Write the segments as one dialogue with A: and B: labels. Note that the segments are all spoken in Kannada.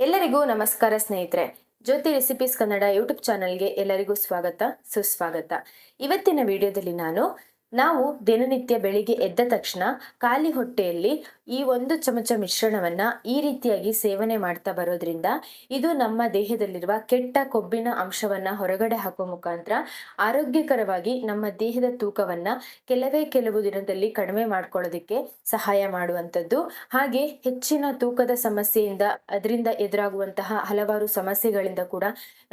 A: ಎಲ್ಲರಿಗೂ ನಮಸ್ಕಾರ ಸ್ನೇಹಿತರೆ. ಜ್ಯೋತಿ ರೆಸಿಪೀಸ್ ಕನ್ನಡ ಯೂಟ್ಯೂಬ್ ಚಾನಲ್ಗೆ ಎಲ್ಲರಿಗೂ ಸ್ವಾಗತ ಸುಸ್ವಾಗತ. ಇವತ್ತಿನ ವಿಡಿಯೋದಲ್ಲಿ ನಾವು ದಿನನಿತ್ಯ ಬೆಳಿಗ್ಗೆ ಎದ್ದ ತಕ್ಷಣ ಖಾಲಿ ಹೊಟ್ಟೆಯಲ್ಲಿ ಈ ಒಂದು ಚಮಚ ಮಿಶ್ರಣವನ್ನ ಈ ರೀತಿಯಾಗಿ ಸೇವನೆ ಮಾಡ್ತಾ ಬರೋದ್ರಿಂದ ಇದು ನಮ್ಮ ದೇಹದಲ್ಲಿರುವ ಕೆಟ್ಟ ಕೊಬ್ಬಿನ ಅಂಶವನ್ನ ಹೊರಗಡೆ ಹಾಕುವ ಮುಖಾಂತರ ಆರೋಗ್ಯಕರವಾಗಿ ನಮ್ಮ ದೇಹದ ತೂಕವನ್ನ ಕೆಲವು ದಿನದಲ್ಲಿ ಕಡಿಮೆ ಮಾಡ್ಕೊಳ್ಳೋದಕ್ಕೆ ಸಹಾಯ ಮಾಡುವಂಥದ್ದು. ಹಾಗೆ ಹೆಚ್ಚಿನ ತೂಕದ ಸಮಸ್ಯೆಯಿಂದ ಅದರಿಂದ ಎದುರಾಗುವಂತಹ ಹಲವಾರು ಸಮಸ್ಯೆಗಳಿಂದ ಕೂಡ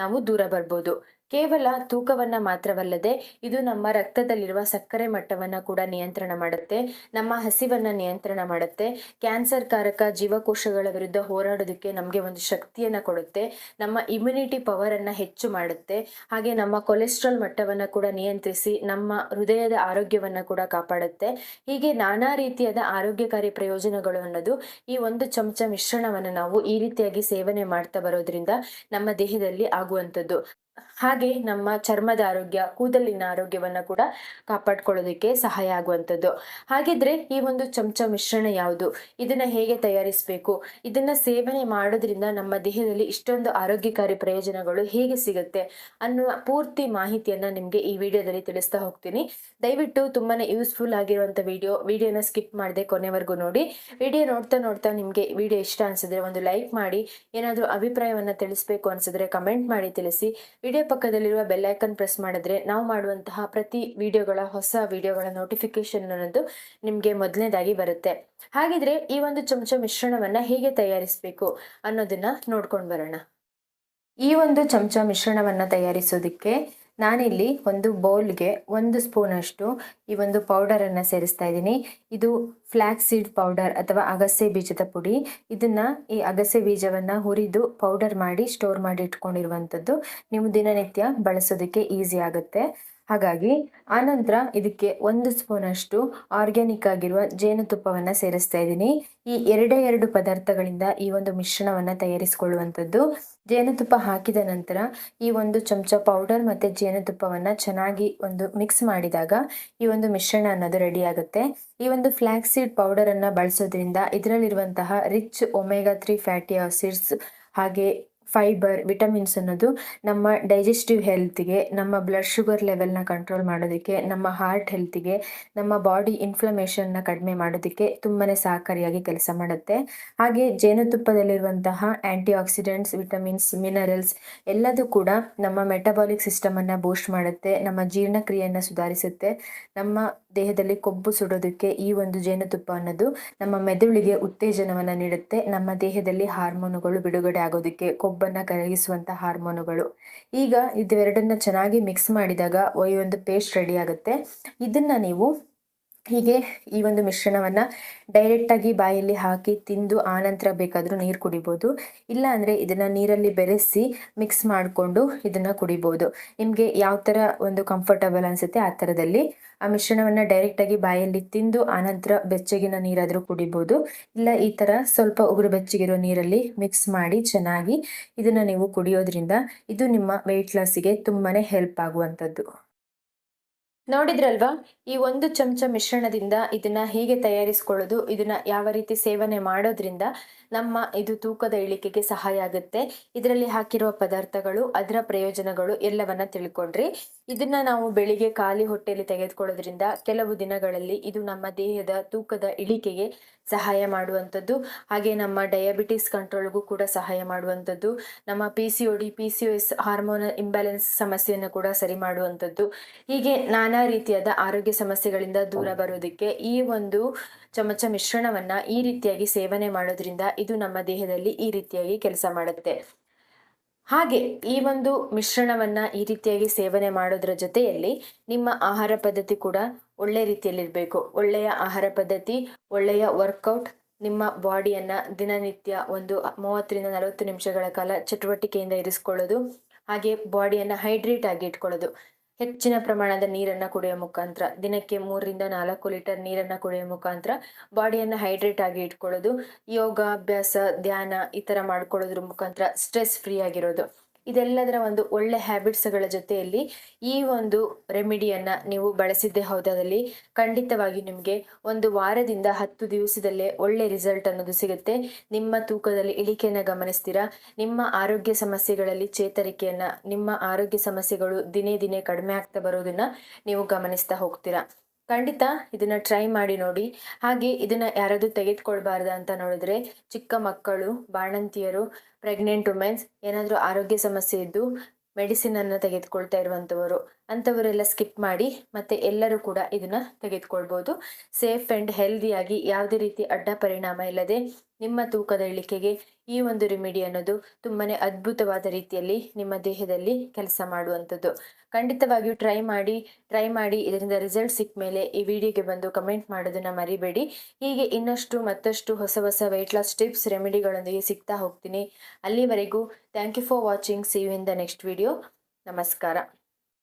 A: ನಾವು ದೂರ ಬರ್ಬೋದು. ಕೇವಲ ತೂಕವನ್ನ ಮಾತ್ರವಲ್ಲದೆ ಇದು ನಮ್ಮ ರಕ್ತದಲ್ಲಿರುವ ಸಕ್ಕರೆ ಮಟ್ಟವನ್ನ ಕೂಡ ನಿಯಂತ್ರಣ ಮಾಡುತ್ತೆ, ನಮ್ಮ ಹಸಿವನ್ನ ನಿಯಂತ್ರಣ ಮಾಡುತ್ತೆ, ಕ್ಯಾನ್ಸರ್ ಕಾರಕ ಜೀವಕೋಶಗಳ ವಿರುದ್ಧ ಹೋರಾಡೋದಕ್ಕೆ ನಮಗೆ ಒಂದು ಶಕ್ತಿಯನ್ನ ಕೊಡುತ್ತೆ, ನಮ್ಮ ಇಮ್ಯುನಿಟಿ ಪವರ್ ಅನ್ನ ಹೆಚ್ಚು ಮಾಡುತ್ತೆ, ಹಾಗೆ ನಮ್ಮ ಕೊಲೆಸ್ಟ್ರಾಲ್ ಮಟ್ಟವನ್ನ ಕೂಡ ನಿಯಂತ್ರಿಸಿ ನಮ್ಮ ಹೃದಯದ ಆರೋಗ್ಯವನ್ನ ಕೂಡ ಕಾಪಾಡುತ್ತೆ. ಹೀಗೆ ನಾನಾ ರೀತಿಯಾದ ಆರೋಗ್ಯಕಾರಿ ಪ್ರಯೋಜನಗಳು ಅನ್ನೋದು ಈ ಒಂದು ಚಮಚ ಮಿಶ್ರಣವನ್ನು ನಾವು ಈ ರೀತಿಯಾಗಿ ಸೇವನೆ ಮಾಡ್ತಾ ಬರೋದ್ರಿಂದ ನಮ್ಮ ದೇಹದಲ್ಲಿ ಆಗುವಂಥದ್ದು. ಹಾಗೆ ನಮ್ಮ ಚರ್ಮದ ಆರೋಗ್ಯ, ಕೂದಲಿನ ಆರೋಗ್ಯವನ್ನ ಕೂಡ ಕಾಪಾಡ್ಕೊಳ್ಳೋದಕ್ಕೆ ಸಹಾಯ ಆಗುವಂಥದ್ದು. ಹಾಗಿದ್ರೆ ಈ ಒಂದು ಚಮಚ ಮಿಶ್ರಣ ಯಾವುದು, ಇದನ್ನ ಹೇಗೆ ತಯಾರಿಸಬೇಕು, ಇದನ್ನ ಸೇವನೆ ಮಾಡೋದ್ರಿಂದ ನಮ್ಮ ದೇಹದಲ್ಲಿ ಇಷ್ಟೊಂದು ಆರೋಗ್ಯಕಾರಿ ಪ್ರಯೋಜನಗಳು ಹೇಗೆ ಸಿಗುತ್ತೆ ಅನ್ನುವ ಪೂರ್ತಿ ಮಾಹಿತಿಯನ್ನ ನಿಮ್ಗೆ ಈ ವಿಡಿಯೋದಲ್ಲಿ ತಿಳಿಸ್ತಾ ಹೋಗ್ತೀನಿ. ದಯವಿಟ್ಟು ತುಂಬಾನೇ ಯೂಸ್ಫುಲ್ ಆಗಿರುವಂತ ವಿಡಿಯೋನ ಸ್ಕಿಪ್ ಮಾಡದೆ ಕೊನೆವರೆಗೂ ನೋಡಿ. ವಿಡಿಯೋ ನೋಡ್ತಾ ನೋಡ್ತಾ ನಿಮ್ಗೆ ವಿಡಿಯೋ ಇಷ್ಟ ಅನ್ಸಿದ್ರೆ ಒಂದು ಲೈಕ್ ಮಾಡಿ, ಏನಾದ್ರೂ ಅಭಿಪ್ರಾಯವನ್ನ ತಿಳಿಸ್ಬೇಕು ಅನ್ಸಿದ್ರೆ ಕಮೆಂಟ್ ಮಾಡಿ ತಿಳಿಸಿ. ವಿಡಿಯೋ ಪಕ್ಕದಲ್ಲಿರುವ ಬೆಲ್ ಐಕನ್ ಪ್ರೆಸ್ ಮಾಡಿದ್ರೆ ನಾವು ಮಾಡುವಂತಹ ಪ್ರತಿ ಹೊಸ ವಿಡಿಯೋಗಳ ನೋಟಿಫಿಕೇಶನ್ ಅನ್ನೋದು ನಿಮ್ಗೆ ಮೊದಲನೇದಾಗಿ ಬರುತ್ತೆ. ಹಾಗಿದ್ರೆ ಈ ಒಂದು ಚಮಚ ಮಿಶ್ರಣವನ್ನ ಹೇಗೆ ತಯಾರಿಸಬೇಕು ಅನ್ನೋದನ್ನ ನೋಡ್ಕೊಂಡು ಬರೋಣ. ಈ ಒಂದು ಚಮಚ ಮಿಶ್ರಣವನ್ನ ತಯಾರಿಸೋದಕ್ಕೆ ನಾನಿಲ್ಲಿ ಒಂದು ಬೌಲ್ಗೆ 1 ಸ್ಪೂನ್ ಅಷ್ಟು ಈ ಒಂದು ಪೌಡರ್ ಅನ್ನ ಸೇರಿಸ್ತಾ ಇದ್ದೀನಿ. ಇದು ಫ್ಲಾಕ್ಸ್ ಸೀಡ್ ಪೌಡರ್ ಅಥವಾ ಅಗಸೆ ಬೀಜದ ಪುಡಿ. ಈ ಅಗಸೆ ಬೀಜವನ್ನ ಹುರಿದು ಪೌಡರ್ ಮಾಡಿ ಸ್ಟೋರ್ ಮಾಡಿ ಇಟ್ಕೊಂಡಿರುವಂಥದ್ದು. ನೀವು ದಿನನಿತ್ಯ ಬಳಸೋದಕ್ಕೆ ಈಸಿ ಆಗುತ್ತೆ. ಹಾಗಾಗಿ ಆನಂತರ ಇದಕ್ಕೆ 1 ಸ್ಪೂನ್ ಅಷ್ಟು ಆರ್ಗ್ಯಾನಿಕ್ ಆಗಿರುವ ಜೇನುತುಪ್ಪವನ್ನ ಸೇರಿಸ್ತಾ ಇದ್ದೀನಿ. ಈ ಎರಡು ಪದಾರ್ಥಗಳಿಂದ ಈ ಒಂದು ಮಿಶ್ರಣವನ್ನ ತಯಾರಿಸಿಕೊಳ್ಳುವಂಥದ್ದು. ಜೇನುತುಪ್ಪ ಹಾಕಿದ ನಂತರ ಈ ಒಂದು ಚಮಚ ಪೌಡರ್ ಮತ್ತೆ ಜೇನುತುಪ್ಪವನ್ನ ಚೆನ್ನಾಗಿ ಒಂದು ಮಿಕ್ಸ್ ಮಾಡಿದಾಗ ಈ ಒಂದು ಮಿಶ್ರಣ ಅನ್ನೋದು ರೆಡಿ ಆಗುತ್ತೆ. ಈ ಒಂದು ಫ್ಲಾಕ್ಸ್ ಸೀಡ್ ಪೌಡರ್ ಅನ್ನ ಬಳಸೋದ್ರಿಂದ ಇದರಲ್ಲಿರುವಂತಹ ರಿಚ್ ಒಮೆಗಾ 3 ಫ್ಯಾಟಿ ಆಸಿಡ್ಸ್ ಹಾಗೆ ಫೈಬರ್, ವಿಟಮಿನ್ಸ್ ಅನ್ನೋದು ನಮ್ಮ ಡೈಜೆಸ್ಟಿವ್ ಹೆಲ್ತ್ಗೆ, ನಮ್ಮ ಬ್ಲಡ್ ಶುಗರ್ ಲೆವೆಲ್ನ ಕಂಟ್ರೋಲ್ ಮಾಡೋದಕ್ಕೆ, ನಮ್ಮ ಹಾರ್ಟ್ ಹೆಲ್ತ್ಗೆ, ನಮ್ಮ ಬಾಡಿ ಇನ್ಫ್ಲಮೇಷನ್ನ ಕಡಿಮೆ ಮಾಡೋದಕ್ಕೆ ತುಂಬಾನೇ ಸಹಕಾರಿಯಾಗಿ ಕೆಲಸ ಮಾಡುತ್ತೆ. ಹಾಗೆ ಜೇನುತುಪ್ಪದಲ್ಲಿರುವಂತಹ ಆಂಟಿ ಆಕ್ಸಿಡೆಂಟ್ಸ್, ವಿಟಮಿನ್ಸ್, ಮಿನರಲ್ಸ್ ಎಲ್ಲದೂ ಕೂಡ ನಮ್ಮ ಮೆಟಬಾಲಿಕ್ ಸಿಸ್ಟಮನ್ನು ಬೂಸ್ಟ್ ಮಾಡುತ್ತೆ, ನಮ್ಮ ಜೀರ್ಣಕ್ರಿಯೆಯನ್ನು ಸುಧಾರಿಸುತ್ತೆ. ನಮ್ಮ ದೇಹದಲ್ಲಿ ಕೊಬ್ಬು ಸುಡೋದಕ್ಕೆ ಈ ಒಂದು ಜೇನುತುಪ್ಪ ಅನ್ನೋದು ನಮ್ಮ ಮೆದುಳಿಗೆ ಉತ್ತೇಜನವನ್ನು ನೀಡುತ್ತೆ. ನಮ್ಮ ದೇಹದಲ್ಲಿ ಹಾರ್ಮೋನುಗಳು ಬಿಡುಗಡೆ ಆಗೋದಕ್ಕೆ, ಕೊಬ್ಬನ್ನ ಕರಗಿಸುವಂತ ಹಾರ್ಮೋನುಗಳು. ಈಗ ಇದೆರಡನ್ನ ಚೆನ್ನಾಗಿ ಮಿಕ್ಸ್ ಮಾಡಿದಾಗ ಈ ಒಂದು ಪೇಸ್ಟ್ ರೆಡಿ ಆಗುತ್ತೆ. ಇದನ್ನ ನೀವು ಹೀಗೆ ಈ ಒಂದು ಮಿಶ್ರಣವನ್ನ ಡೈರೆಕ್ಟ್ ಆಗಿ ಬಾಯಲ್ಲಿ ಹಾಕಿ ತಿಂದು ಆನಂತರ ಬೇಕಾದರೂ ನೀರು ಕುಡಿಬೋದು. ಇಲ್ಲ ಅಂದ್ರೆ ಇದನ್ನ ನೀರಲ್ಲಿ ಬೆರೆಸಿ ಮಿಕ್ಸ್ ಮಾಡಿಕೊಂಡು ಇದನ್ನ ಕುಡಿಬೋದು. ನಿಮ್ಗೆ ಯಾವ ತರ ಒಂದು ಕಂಫರ್ಟಬಲ್ ಅನ್ಸುತ್ತೆ ಆ ತರದಲ್ಲಿ ಆ ಮಿಶ್ರಣವನ್ನ ಡೈರೆಕ್ಟ್ ಆಗಿ ಬಾಯಲ್ಲಿ ತಿಂದು ಆನಂತರ ಬೆಚ್ಚಗಿನ ನೀರಾದ್ರೂ ಕುಡಿಬೋದು. ಇಲ್ಲ ಈ ತರ ಸ್ವಲ್ಪ ಉಗುರು ಬೆಚ್ಚಗಿರೋ ನೀರಲ್ಲಿ ಮಿಕ್ಸ್ ಮಾಡಿ ಚೆನ್ನಾಗಿ ಇದನ್ನ ನೀವು ಕುಡಿಯೋದ್ರಿಂದ ಇದು ನಿಮ್ಮ ವೆಯ್ಟ್ ಲಾಸಿಗೆ ತುಂಬಾನೇ ಹೆಲ್ಪ್ ಆಗುವಂಥದ್ದು. ನೋಡಿದ್ರಲ್ವಾ, ಈ ಒಂದು ಚಮಚ ಮಿಶ್ರಣದಿಂದ ಇದನ್ನ ಹೇಗೆ ತಯಾರಿಸ್ಕೊಳ್ಳೋದು, ಇದನ್ನ ಯಾವ ರೀತಿ ಸೇವನೆ ಮಾಡೋದ್ರಿಂದ ನಮ್ಮ ಇದು ತೂಕದ ಇಳಿಕೆಗೆ ಸಹಾಯ ಆಗುತ್ತೆ, ಇದರಲ್ಲಿ ಹಾಕಿರುವ ಪದಾರ್ಥಗಳು, ಅದರ ಪ್ರಯೋಜನಗಳು ಎಲ್ಲವನ್ನ ತಿಳ್ಕೊಂಡ್ರಿ. ಇದನ್ನ ನಾವು ಬೆಳಿಗ್ಗೆ ಖಾಲಿ ಹೊಟ್ಟೆಯಲ್ಲಿ ತೆಗೆದುಕೊಳ್ಳೋದ್ರಿಂದ ಕೆಲವು ದಿನಗಳಲ್ಲಿ ಇದು ನಮ್ಮ ದೇಹದ ತೂಕದ ಇಳಿಕೆಗೆ ಸಹಾಯ ಮಾಡುವಂಥದ್ದು. ಹಾಗೆ ನಮ್ಮ ಡಯಾಬಿಟಿಸ್ ಕಂಟ್ರೋಲ್ಗೂ ಕೂಡ ಸಹಾಯ ಮಾಡುವಂಥದ್ದು, ನಮ್ಮ PCOS ಹಾರ್ಮೋನ್ ಇಂಬ್ಯಾಲೆನ್ಸ್ ಸಮಸ್ಯೆಯನ್ನು ಕೂಡ ಸರಿ ಮಾಡುವಂಥದ್ದು. ಹೀಗೆ ನಾನಾ ರೀತಿಯಾದ ಆರೋಗ್ಯ ಸಮಸ್ಯೆಗಳಿಂದ ದೂರ ಬರೋದಕ್ಕೆ ಈ ಒಂದು ಚಮಚ ಮಿಶ್ರಣವನ್ನ ಈ ರೀತಿಯಾಗಿ ಸೇವನೆ ಮಾಡೋದ್ರಿಂದ ಇದು ನಮ್ಮ ದೇಹದಲ್ಲಿ ಈ ರೀತಿಯಾಗಿ ಕೆಲಸ ಮಾಡುತ್ತೆ. ಹಾಗೆ ಈ ಒಂದು ಮಿಶ್ರಣವನ್ನ ಈ ರೀತಿಯಾಗಿ ಸೇವನೆ ಮಾಡೋದ್ರ ಜೊತೆಯಲ್ಲಿ ನಿಮ್ಮ ಆಹಾರ ಪದ್ಧತಿ ಕೂಡ ಒಳ್ಳೆ ರೀತಿಯಲ್ಲಿರ್ಬೇಕು. ಒಳ್ಳೆಯ ಆಹಾರ ಪದ್ಧತಿ, ಒಳ್ಳೆಯ ವರ್ಕೌಟ್, ನಿಮ್ಮ ಬಾಡಿಯನ್ನ ದಿನನಿತ್ಯ ಒಂದು 30ರಿಂದ 40 ನಿಮಿಷಗಳ ಕಾಲ ಚಟುವಟಿಕೆಯಿಂದ ಇರಿಸ್ಕೊಳ್ಳೋದು, ಹಾಗೆ ಬಾಡಿಯನ್ನ ಹೈಡ್ರೇಟ್ ಆಗಿ ಇಟ್ಕೊಳ್ಳೋದು. ಹೆಚ್ಚಿನ ಪ್ರಮಾಣದ ನೀರನ್ನ ಕುಡಿಯೋ ಮುಖಾಂತರ, ದಿನಕ್ಕೆ 3ರಿಂದ 4 ಲೀಟರ್ ನೀರನ್ನ ಕುಡಿಯೋ ಮುಖಾಂತರ ಬಾಡಿಯನ್ನ ಹೈಡ್ರೇಟ್ ಆಗಿ ಇಟ್ಕೊಳ್ಳೋದು. ಯೋಗ ಅಭ್ಯಾಸ, ಧ್ಯಾನ ಈ ತರ ಮಾಡ್ಕೊಳ್ಳೋದ್ರ ಮುಖಾಂತರ ಸ್ಟ್ರೆಸ್ ಫ್ರೀ ಆಗಿರೋದು. ಇದೆಲ್ಲದರ ಒಂದು ಒಳ್ಳೆ ಹ್ಯಾಬಿಟ್ಸ್ಗಳ ಜೊತೆಯಲ್ಲಿ ಈ ಒಂದು ರೆಮಿಡಿಯನ್ನು ನೀವು ಬಳಸಿದ್ದೇ ಹೌದಾದಲ್ಲಿ ಖಂಡಿತವಾಗಿ ನಿಮಗೆ ಒಂದು ವಾರದಿಂದ 10 ದಿವಸದಲ್ಲೇ ಒಳ್ಳೆ ರಿಸಲ್ಟ್ ಅನ್ನೋದು ಸಿಗುತ್ತೆ. ನಿಮ್ಮ ತೂಕದಲ್ಲಿ ಇಳಿಕೆಯನ್ನು ಗಮನಿಸ್ತೀರಾ. ನಿಮ್ಮ ಆರೋಗ್ಯ ಸಮಸ್ಯೆಗಳಲ್ಲಿ ಚೇತರಿಕೆಯನ್ನು, ನಿಮ್ಮ ಆರೋಗ್ಯ ಸಮಸ್ಯೆಗಳು ದಿನೇ ದಿನೇ ಕಡಿಮೆ ಆಗ್ತಾ ಬರೋದನ್ನ ನೀವು ಗಮನಿಸ್ತಾ ಹೋಗ್ತೀರಾ. ಖಂಡಿತ ಇದನ್ನ ಟ್ರೈ ಮಾಡಿ ನೋಡಿ. ಹಾಗೆ ಇದನ್ನ ಯಾರಾದ್ರೂ ತೆಗೆದುಕೊಳ್ಬಾರ್ದ ಅಂತ ನೋಡಿದ್ರೆ ಚಿಕ್ಕ ಮಕ್ಕಳು, ಬಾಣಂತಿಯರು, ಪ್ರೆಗ್ನೆಂಟ್ ವುಮೆನ್ಸ್, ಏನಾದರೂ ಆರೋಗ್ಯ ಸಮಸ್ಯೆ ಇದ್ದು ಮೆಡಿಸಿನ್ ಅನ್ನು ತೆಗೆದುಕೊಳ್ತಾ ಇರುವಂಥವರು ಅಂಥವರೆಲ್ಲ ಸ್ಕಿಪ್ ಮಾಡಿ ಮತ್ತೆ ಎಲ್ಲರೂ ಕೂಡ ಇದನ್ನ ತೆಗೆದುಕೊಳ್ಬೋದು. ಸೇಫ್ ಆ್ಯಂಡ್ ಹೆಲ್ದಿಯಾಗಿ ಯಾವುದೇ ರೀತಿ ಅಡ್ಡ ಪರಿಣಾಮ ಇಲ್ಲದೆ ನಿಮ್ಮ ತೂಕದ ಇಳಿಕೆಗೆ ಈ ಒಂದು ರೆಮಿಡಿ ಅನ್ನೋದು ತುಂಬಾನೇ ಅದ್ಭುತವಾದ ರೀತಿಯಲ್ಲಿ ನಿಮ್ಮ ದೇಹದಲ್ಲಿ ಕೆಲಸ ಮಾಡುವಂಥದ್ದು. ಖಂಡಿತವಾಗಿಯೂ ಟ್ರೈ ಮಾಡಿ ಇದರಿಂದ ರಿಸಲ್ಟ್ ಸಿಕ್ಕ ಮೇಲೆ ಈ ವಿಡಿಯೋಗೆ ಬಂದು ಕಮೆಂಟ್ ಮಾಡೋದನ್ನ ಮರಿಬೇಡಿ. ಹೀಗೆ ಇನ್ನಷ್ಟು ಮತ್ತಷ್ಟು ಹೊಸ ಹೊಸ ವೆಯ್ಟ್ ಲಾಸ್ ಟಿಪ್ಸ್ ರೆಮಿಡಿಗಳೊಂದಿಗೆ ಸಿಗ್ತಾ ಹೋಗ್ತೀನಿ. ಅಲ್ಲಿವರೆಗೂ thank you for watching. See you in the next video. ನಮಸ್ಕಾರ.